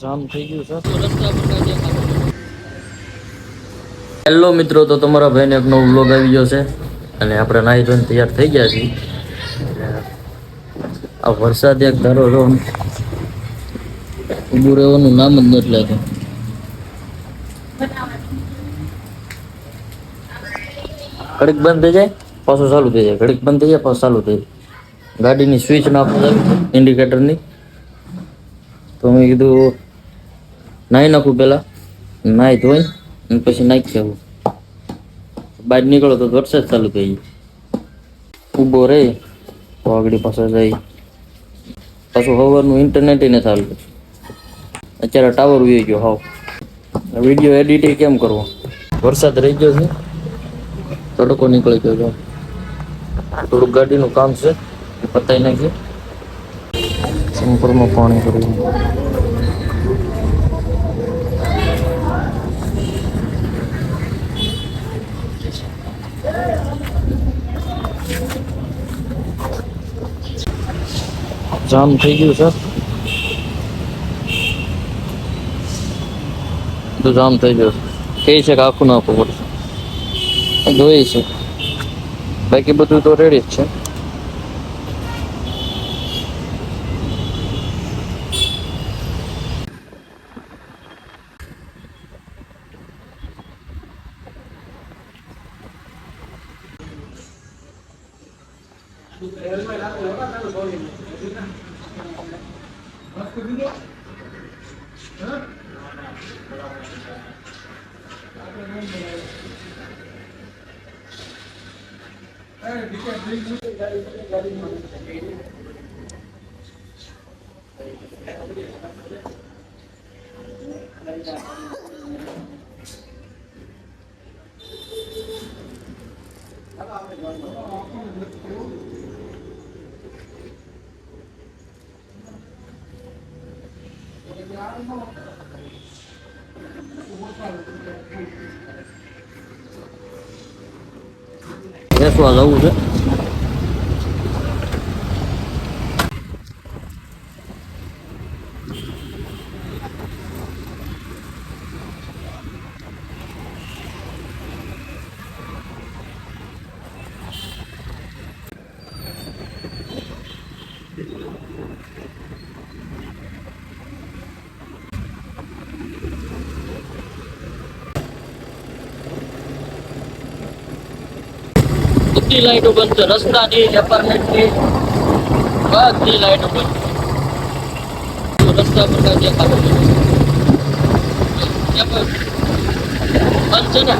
જામ થઈ ગયું છે તો રસ્તા પર કાંઈ દેખાતું નથી. હેલો મિત્રો, તો તમારા ભાઈને એક નવો વ્લોગ આવી ગયો છે અને આપણે નાહી ધોઈને તૈયાર થઈ ગયા છીએ. આ વરસાદ એક ધારો જો ઊભું રહેવાનું નામ જ નથી લેતું. ઘડીક બંધ થઈ જાય પાછું ચાલુ થઈ જાય, ઘડીક બંધ થઈ જાય પાછું ચાલુ થઈ જાય. ગાડીની સ્વિચ નાખવા ઇન્ડિકેટરની, તો મેં કીધું નાહી નાખું પહેલાં, નાહી ધોઈ અને પછી નાખી આવું. બહાર નીકળો તો વરસાદ ચાલુ થઈ જાય. ઊભો રહે તો આગળ પાછા જાય. પાછું સવારનું ઇન્ટરનેટ ને ચાલતું, અત્યારે ટાવર ઉઈ ગયો. હાવ વિડીયો એડિટિંગ કેમ કરવો? વરસાદ રહી ગયો છે, તડકો નીકળી ગયો છે. થોડુંક ગાડીનું કામ છે એ પતાવી નાખીએ. સંપરમાં પાણી ભર્યું. જામ થઈ ગયું છે, બધું જામ થઈ ગયું છે. કહે છે કે આખું નાખવું પડશે, જોઈએ છે. બાકી બધું તો રેડી જ છે. બેસવા જવું છે. બધી લાઈટો બંધ છે, રસ્તાની, એપાર્ટમેન્ટની બધી લાઈટો બંધ. રસ્તા પર કાંઈ દેખાતું નથી. બંધ છે ને.